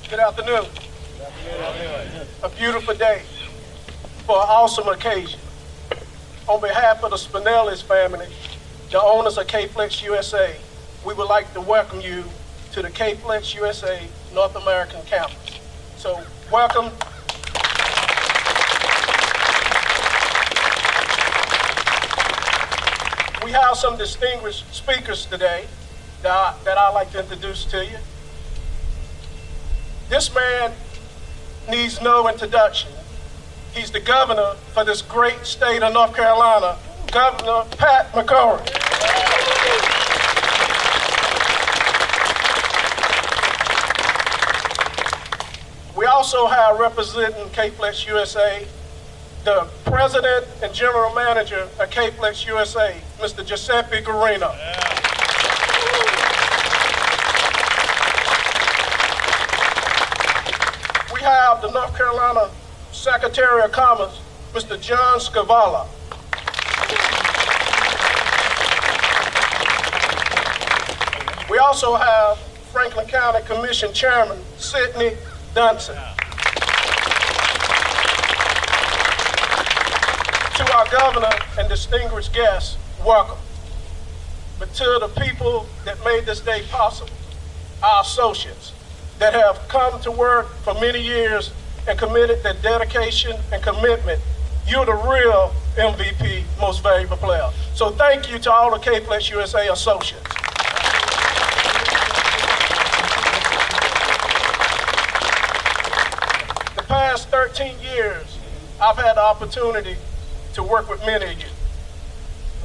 Good afternoon. A beautiful day for an awesome occasion. On behalf of the Spinelli's family, the owners of K-Flex USA, we would like to welcome you to the K-Flex USA North American campus. So, welcome. We have some distinguished speakers today that I'd like to introduce to you. This man needs no introduction. He's the governor for this great state of North Carolina, Governor Pat McCrory. We also have representing K-Flex USA, the president and general manager of K-Flex USA, Mr. Giuseppe Guarino. We have the North Carolina Secretary of Commerce, Mr. John Scavala. We also have Franklin County Commission Chairman, Sidney Dunson. To our governor and distinguished guests, welcome. But to the people that made this day possible, our associates that have come to work for many years and committed their dedication and commitment, you're the real MVP, most valuable player. So thank you to all the K-Flex USA associates. The past 13 years, I've had the opportunity to work with many of you.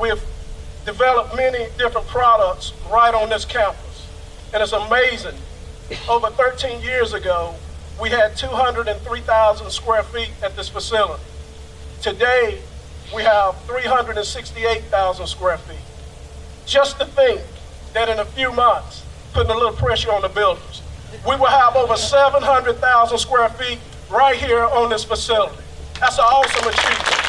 We've developed many different products right on this campus, and it's amazing. Over 13 years ago, we had 203,000 square feet at this facility. Today, we have 368,000 square feet. Just to think that in a few months, putting a little pressure on the builders, we will have over 700,000 square feet right here on this facility. That's an awesome achievement.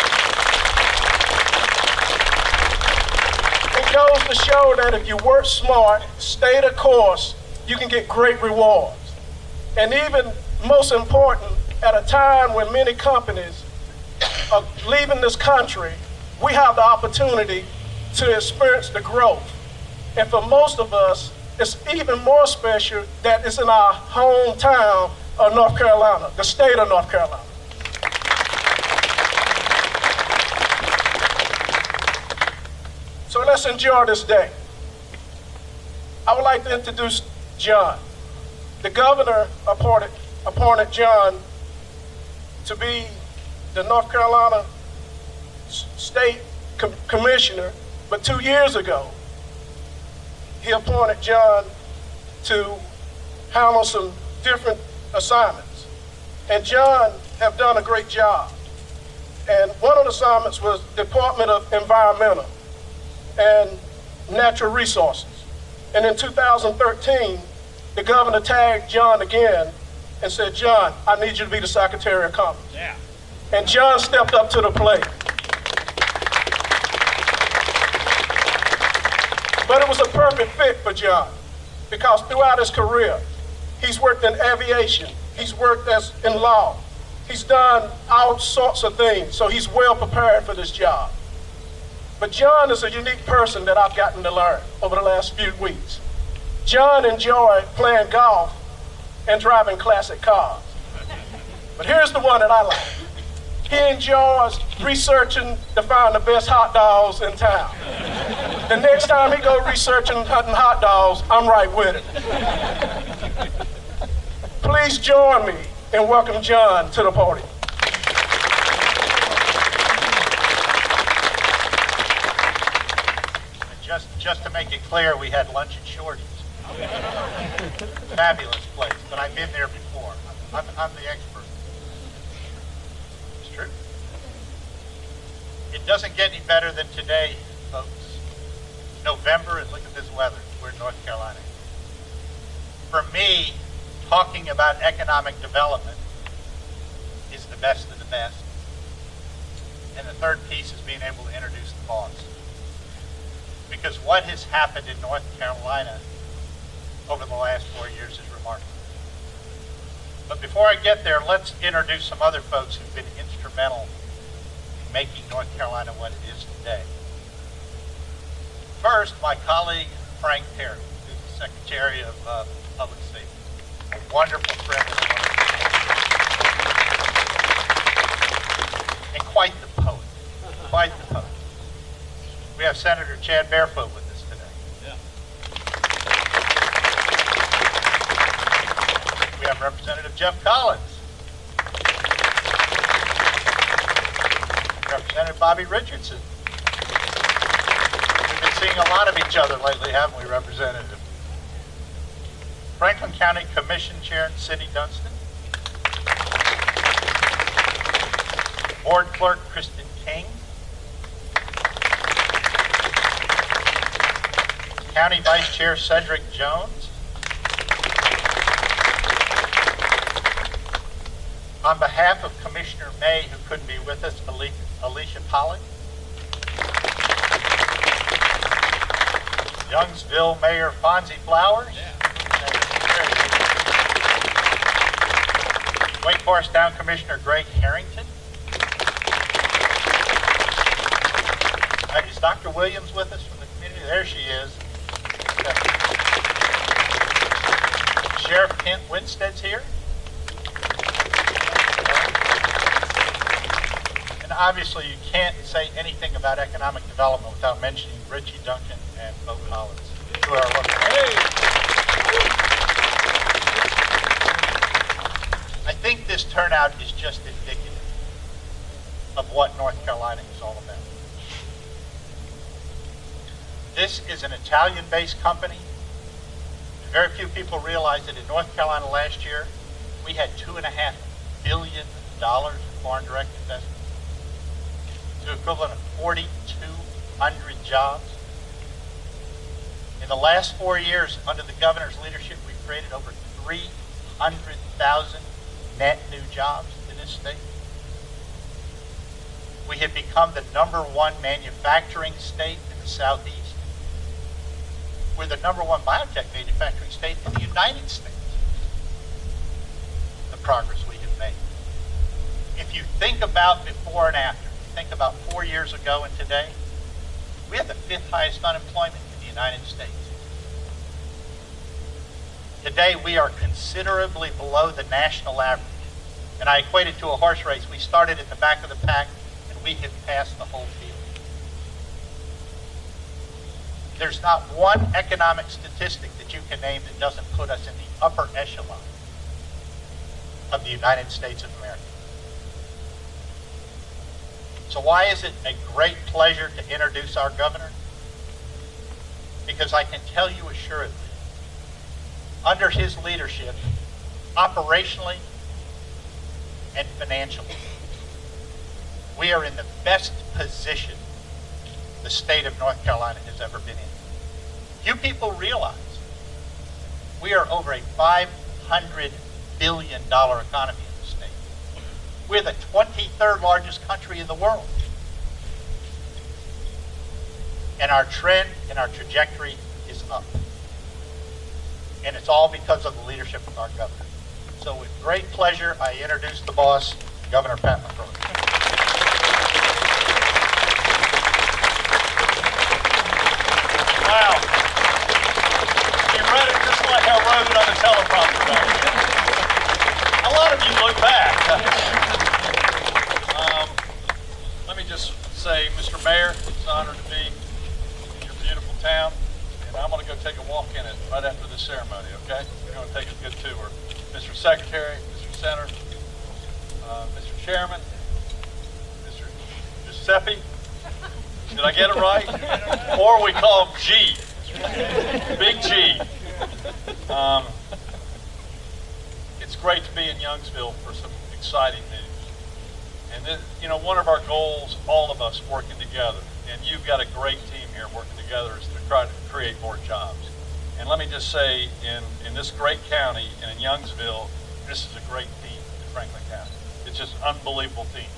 It goes to show that if you work smart, stay the course, you can get great rewards. And even most important, at a time when many companies are leaving this country, we have the opportunity to experience the growth. And for most of us, it's even more special that it's in our hometown of North Carolina, the state of North Carolina. So let's enjoy this day. I would like to introduce John. The governor appointed John to be the North Carolina State Commissioner, but 2 years ago, he appointed John to handle some different assignments. And John have done a great job. And one of the assignments was Department of Environmental and Natural Resources. And in 2013, the governor tagged John again and said, John, I need you to be the Secretary of Commerce. Yeah. And John stepped up to the plate. But it was a perfect fit for John because throughout his career, he's worked in aviation, he's worked in law, he's done all sorts of things, so he's well prepared for this job. But John is a unique person that I've gotten to learn over the last few weeks. John enjoyed playing golf and driving classic cars. But here's the one that I like. He enjoys researching to find the best hot dogs in town. The next time he go researching hunting hot dogs, I'm right with it. Please join me in welcoming John to the podium. Just to make it clear, we had lunch at Shorty's. Fabulous place, but I've been there before. I'm the expert. It's true. It doesn't get any better than today, folks. November, and look at this weather. We're in North Carolina. For me, talking about economic development is the best of the best. And the third piece is being able to introduce the boss. Because what has happened in North Carolina over the last 4 years is remarkable. But before I get there, let's introduce some other folks who've been instrumental in making North Carolina what it is today. First, my colleague, Frank Terry, who's the Secretary of Public Safety. A wonderful friend and a wonderful man. And quite the poet. Quite the poet. We have Senator Chad Barefoot with us today. We have Representative Jeff Collins. Representative Bobby Richardson. We've been seeing a lot of each other lately, haven't we, Representative? Franklin County Commission Chair Cindy Dunstan. Board Clerk Kristen King. County Vice Chair Cedric Jones. On behalf of Commissioner May, who couldn't be with us, Alicia Pollock. Youngsville Mayor Fonzie Flowers. Wake Forest Town Commissioner Greg Harrington. Is Dr. Williams with us from the community? There she is. Sheriff Kent Winstead's here. And obviously you can't say anything about economic development without mentioning Richie Duncan and Bo Collins, who are looking. I think this turnout is just indicative of what North Carolina is all about. This is an Italian-based company. Very few people realize that in North Carolina last year, we had $2.5 billion in foreign direct investment, to the equivalent of 4,200 jobs. In the last 4 years, under the governor's leadership, we've created over 300,000 net new jobs in this state. We have become the #1 manufacturing state in the Southeast. We're the #1 biotech manufacturing state in the United States. The progress we have made. If you think about before and after, think about 4 years ago and today, we have the 5th highest unemployment in the United States. Today we are considerably below the national average. And I equate it to a horse race. We started at the back of the pack and we have passed the whole field. There's not one economic statistic that you can name that doesn't put us in the upper echelon of the United States of America. So why is it a great pleasure to introduce our governor? Because I can tell you assuredly, under his leadership, operationally and financially, we are in the best position the state of North Carolina has ever been in. Few people realize we are over a $500 billion economy in the state. We're the 23rd largest country in the world. And our trend and our trajectory is up. And it's all because of the leadership of our governor. So with great pleasure, I introduce the boss, Governor Pat McCrory. Wow. You read it just like I wrote it on the teleprompter back then. A lot of you look back. Let me just say, Mr. Mayor, it's an honor to be in your beautiful town, and I'm going to go take a walk in it right after this ceremony, okay? We're going to take a good tour. Mr. Secretary, Mr. Senator, Mr. Chairman, Mr. Giuseppe, did I get it right? Or we call him G. Big G. It's great to be in Youngsville for some exciting news. And this, you know, one of our goals, all of us working together, and you've got a great team here working together, is to try to create more jobs. And let me just say, in this great county and in Youngsville, this is a great team in Franklin County. It's just an unbelievable team.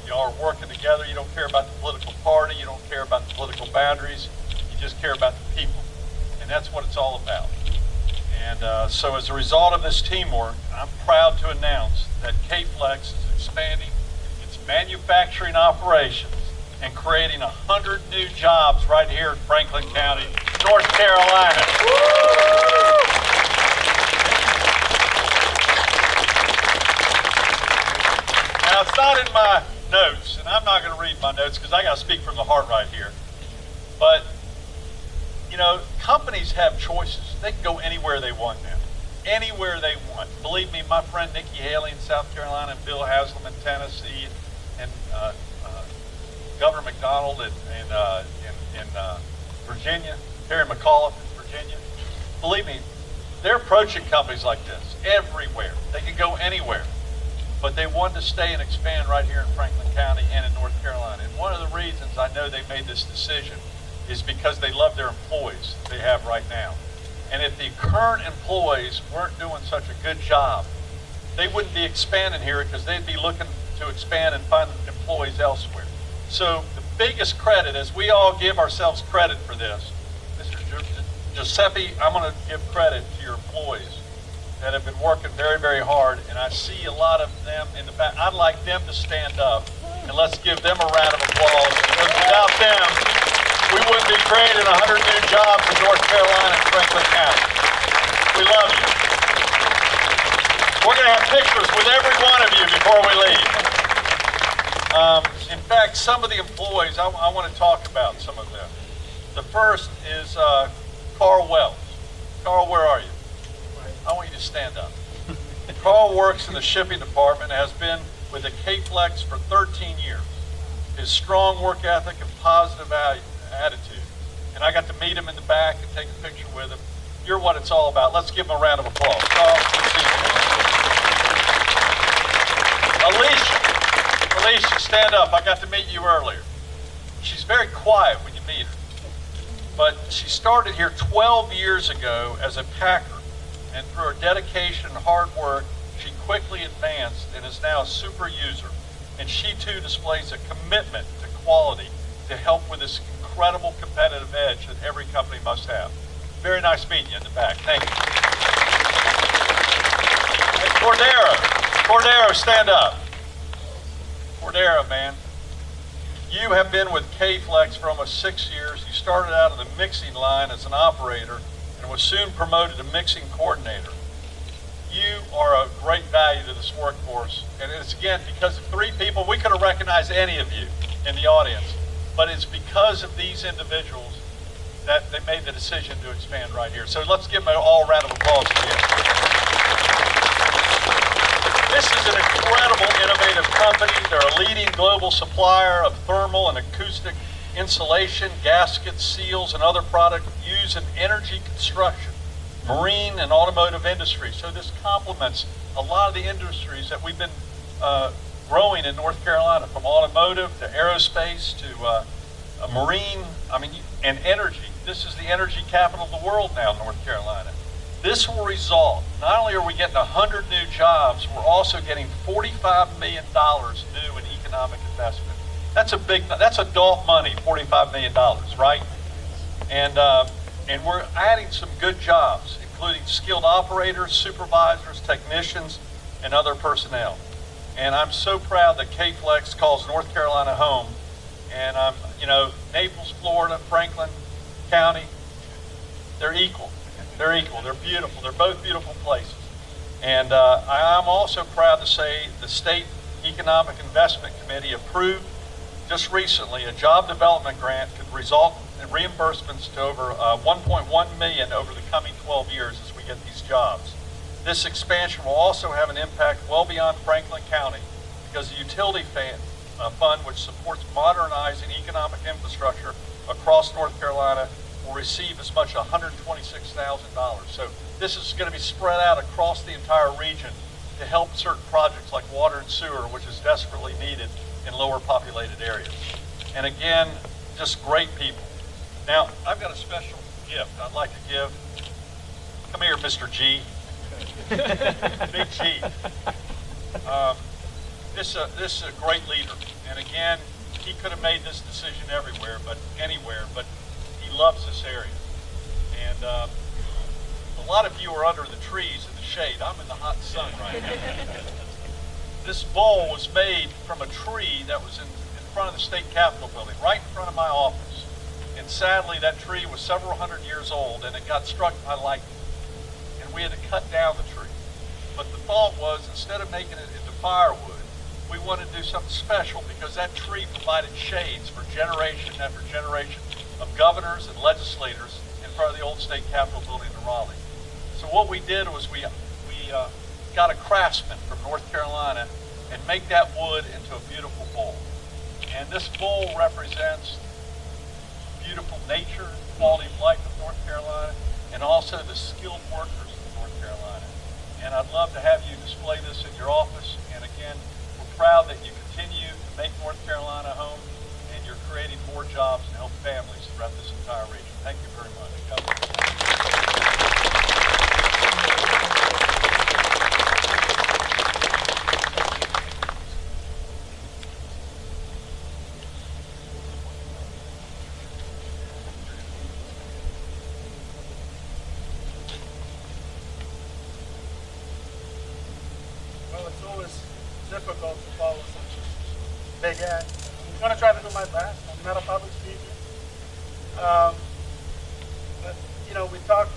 Y'all are working together. You don't care about the political party. You don't care about the political boundaries. You just care about the people. And that's what it's all about. And so as a result of this teamwork, I'm proud to announce that K-Flex is expanding its manufacturing operations and creating 100 new jobs right here in Franklin County, North Carolina. Now, it's not in my notes, and I'm not going to read my notes because I got to speak from the heart right here. But, you know, companies have choices. They can go anywhere they want now. Anywhere they want. Believe me, my friend Nikki Haley in South Carolina, and Bill Haslam in Tennessee, and Governor McDonald in Virginia, Terry McAuliffe in Virginia. Believe me, they're approaching companies like this everywhere. They can go anywhere. But they wanted to stay and expand right here in Franklin County and in North Carolina. And one of the reasons I know they made this decision is because they love their employees they have right now. And if the current employees weren't doing such a good job, they wouldn't be expanding here because they'd be looking to expand and find employees elsewhere. So the biggest credit, as we all give ourselves credit for this, Mr. Giuseppe, I'm going to give credit to your employees that have been working very, very hard, and I see a lot of them in the back. I'd like them to stand up, and let's give them a round of applause, because without them, we wouldn't be creating 100 new jobs in North Carolina and Franklin County. We love you. We're going to have pictures with every one of you before we leave. In fact, some of the employees, I want to talk about some of them. The first is Carl Wells. Carl, where are you? I want you to stand up. Carl works in the shipping department and has been with the K-Flex for 13 years. His strong work ethic and positive attitude. And I got to meet him in the back and take a picture with him. You're what it's all about. Let's give him a round of applause. Carl, Alicia, stand up. I got to meet you earlier. She's very quiet when you meet her. But she started here 12 years ago as a packer. And through her dedication and hard work, she quickly advanced and is now a super user. And she too displays a commitment to quality to help with this incredible competitive edge that every company must have. Very nice meeting you in the back. Thank you. And Cordero, stand up. Cordero, man. You have been with K-Flex for almost 6 years. You started out on the mixing line as an operator and was soon promoted to mixing coordinator. You are a great value to this workforce. And it's, again, because of 3 people. We could have recognized any of you in the audience, but it's because of these individuals that they made the decision to expand right here. So let's give them an all round of applause again. This is an incredible, innovative company. They're a leading global supplier of thermal and acoustic insulation, gaskets, seals, and other products used in energy construction, marine, and automotive industry. So this complements a lot of the industries that we've been growing in North Carolina, from automotive to aerospace to marine, and energy. This is the energy capital of the world now, North Carolina. This will result, not only are we getting 100 new jobs, we're also getting $45 million new in economic investment. That's adult money, $45 million, right? And we're adding some good jobs, including skilled operators, supervisors, technicians, and other personnel. And I'm so proud that K-Flex calls North Carolina home. And Naples, Florida, Franklin County, they're equal. They're equal. They're beautiful. They're both beautiful places. And I'm also proud to say the State Economic Investment Committee approved just recently a job development grant could result in reimbursements to over $1.1 million over the coming 12 years as we get these jobs. This expansion will also have an impact well beyond Franklin County because the utility fund, which supports modernizing economic infrastructure across North Carolina, will receive as much as $126,000. So this is going to be spread out across the entire region to help certain projects like water and sewer, which is desperately needed in lower populated areas. And again, just great people. Now, I've got a special gift I'd like to give. Come here, Mr. G. Big G. This is a great leader. And again, he could have made this decision anywhere, but he loves this area. And the lot of you are under the trees in the shade. I'm in the hot sun right now. This bowl was made from a tree that was in front of the state capitol building, right in front of my office. And sadly, that tree was several hundred years old, and it got struck by lightning. And we had to cut down the tree. But the thought was, instead of making it into firewood, we wanted to do something special because that tree provided shades for generation after generation of governors and legislators in front of the old state capitol building in Raleigh. So what we did was we got a craftsman from North Carolina and make that wood into a beautiful bowl. And this bowl represents beautiful nature, quality of life of North Carolina, and also the skilled workers of North Carolina. And I'd love to have you display this in your office. And again, we're proud that you continue to make North Carolina home, and you're creating more jobs and help families throughout this entire region. Thank you very much. God bless. Well, it's always difficult to follow such a big act. I'm going to try to do my best. I'm not a public speaker. But, you know, we talked,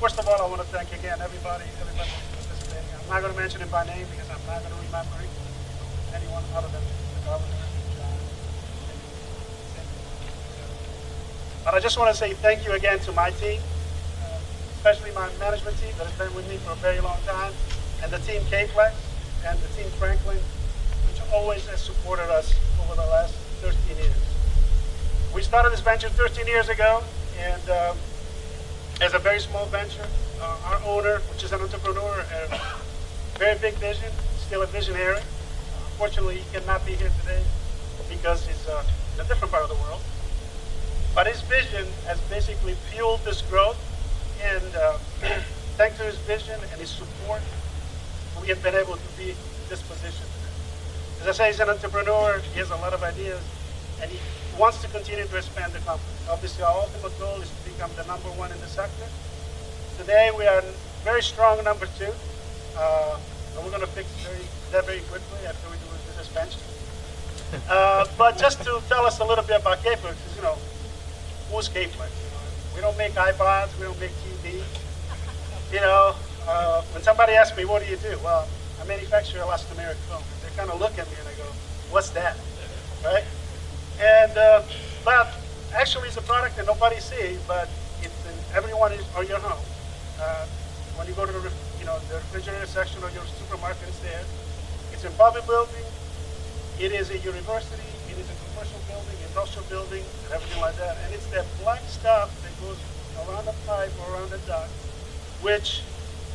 first of all, I want to thank again everybody who's participating. I'm not going to mention it by name because I'm not going to remember anyone other than the governor and John. But I just want to say thank you again to my team, especially my management team that has been with me for a very long time, and the team K-Flex and the team Franklin, which always has supported us over the last 13 years. We started this venture 13 years ago, and as a very small venture, our owner, which is an entrepreneur, a very big vision, still a visionary. Unfortunately, he cannot be here today because he's in a different part of the world. But his vision has basically fueled this growth, and thanks to his vision and his support, we have been able to be in this position today. As I say, he's an entrepreneur, he has a lot of ideas, and he wants to continue to expand the company. Obviously, our ultimate goal is to become the number one in the sector. Today, we are very strong number two, and we're going to fix that very quickly after we do this venture. But just to tell us a little bit about K-Flex, you know, who's K-Flex? We don't make iPods, we don't make TVs. You know, when somebody asks me, what do you do? Well, I manufacture elastomeric foam. They kind of look at me and I go, what's that? Right? And, but actually it's a product that nobody sees, but it's in everyone or your home. When you go to the refrigerator section of your supermarket, it's there. It's in public building. It is a university. It is a commercial building, industrial building, and everything like that. And it's that black stuff that goes around the pipe or around the duct, which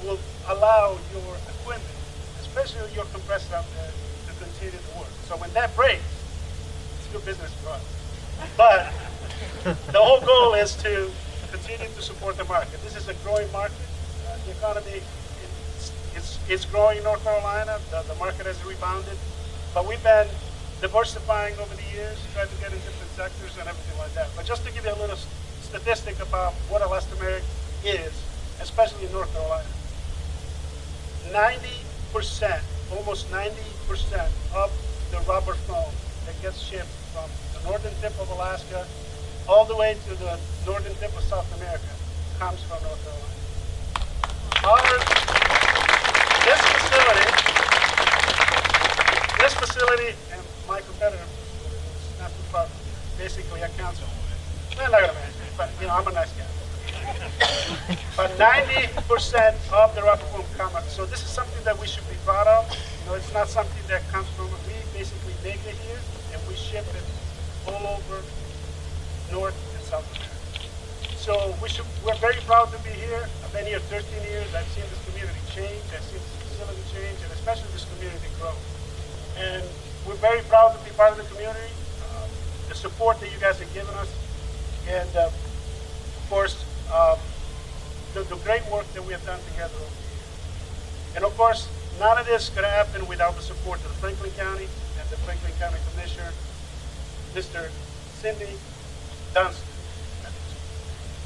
will allow your equipment, especially your compressor out there, to continue to work. So when that breaks, it's good business for us. But the whole goal is to continue to support the market. This is a growing market. The economy it's growing in North Carolina. The market has rebounded. But we've been diversifying over the years, trying to get in different sectors and everything like that. But just to give you a little statistic about what elastomeric is, especially in North Carolina, 90%, almost 90% of the rubber foam that gets shipped from the northern tip of Alaska all the way to the northern tip of South America comes from North Carolina. This facility, and my competitor, is not too far, basically accounts for, I'm not going to mention it, but I'm a nice guy. But 90% of the rubber foam come up. So this is something that we should be proud of. It's not something that comes from, we basically make it here, and we ship it all over North and South America. So we're very proud to be here. I've been here 13 years. I've seen this community change. I've seen this facility change, and especially this community grow. And we're very proud to be part of the community, the support that you guys have given us, and of course, the great work that we have done together over the years. And of course, none of this could happen without the support of the Franklin County and the Franklin County Commissioner, Mr. Cindy Dunstan,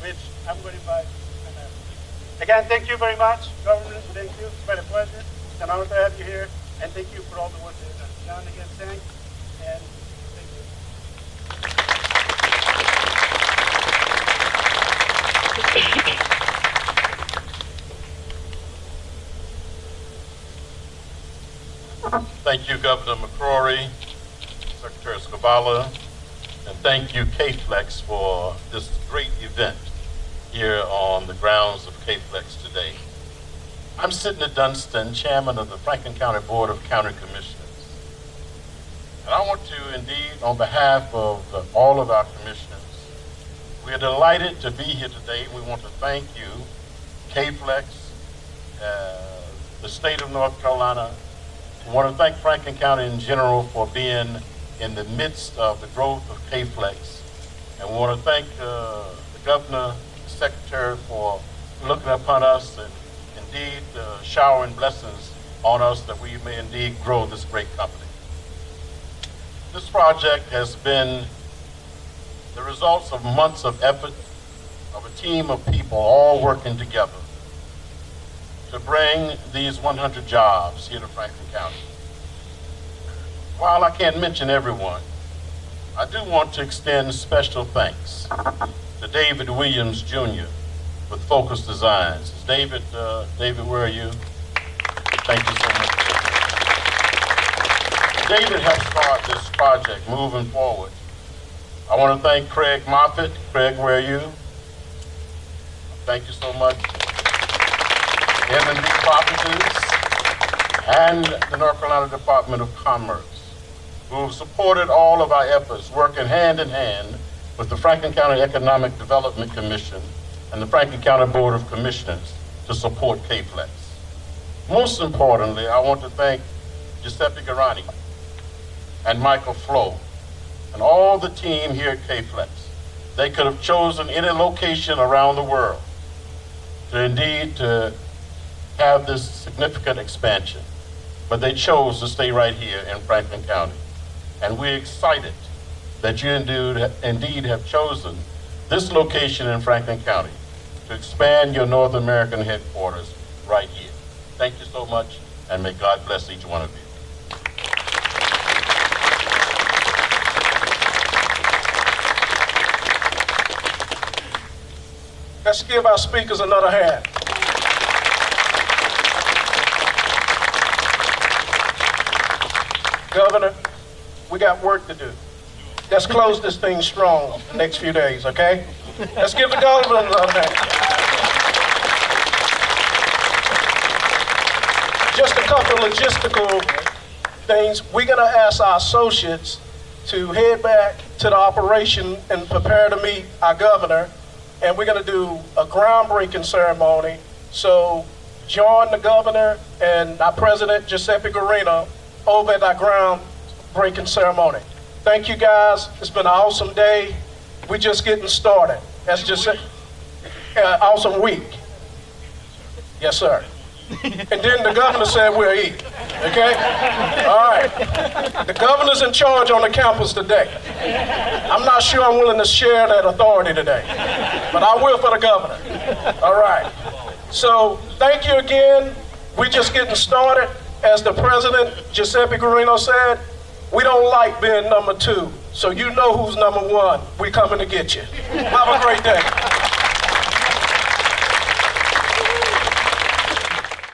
which I'm going to invite. Again, thank you very much. Governor, thank you. It's been a pleasure. It's an honor to have you here. And thank you for all the work that you've done. John, again, thanks. And thank you. Thank you, Governor McCrory, Secretary Skubala, and thank you, K-Flex, for this great event here on the grounds of K-Flex today. I'm Sidney Dunstan, Chairman of the Franklin County Board of County Commissioners. And I want to indeed, on behalf of all of our commissioners, we are delighted to be here today. We want to thank you, K-Flex, the state of North Carolina. We want to thank Franklin County in general for being in the midst of the growth of K-Flex. And we want to thank the Governor, the Secretary for looking upon us and indeed showering blessings on us that we may indeed grow this great company. This project has been the results of months of effort of a team of people all working together to bring these 100 jobs here to Franklin County. While I can't mention everyone, I do want to extend special thanks to David Williams Jr. with Focus Designs. David, where are you? Thank you so much. David helped start this project moving forward. I want to thank Craig Moffitt. Craig, where are you? Thank you so much. M&B Properties and the North Carolina Department of Commerce, who have supported all of our efforts, working hand in hand with the Franklin County Economic Development Commission and the Franklin County Board of Commissioners to support K-Flex. Most importantly, I want to thank Giuseppe Garani and Michael Flo and all the team here at K-Flex. They could have chosen any location around the world to indeed to have this significant expansion, but they chose to stay right here in Franklin County. And we're excited that you indeed have chosen this location in Franklin County to expand your North American headquarters right here. Thank you so much, and may God bless each one of you. Let's give our speakers another hand. Governor, we got work to do. Let's close this thing strong the next few days, okay? Let's give the governor another hand. Just a couple logistical things. We're gonna ask our associates to head back to the operation and prepare to meet our governor. And we're gonna do a groundbreaking ceremony. So join the governor and our president, Giuseppe Garino, over at our groundbreaking ceremony. Thank you guys. It's been an awesome day. We're just getting started. That's just it. Awesome week. Yes, sir. And then the governor said we'll eat. Okay? All right. The governor's in charge on the campus today. I'm not sure I'm willing to share that authority today, but I will for the governor. All right. So thank you again. We're just getting started. As the president, Giuseppe Garino, said, we don't like being number two. So you know who's number one. We're coming to get you. Have a great day.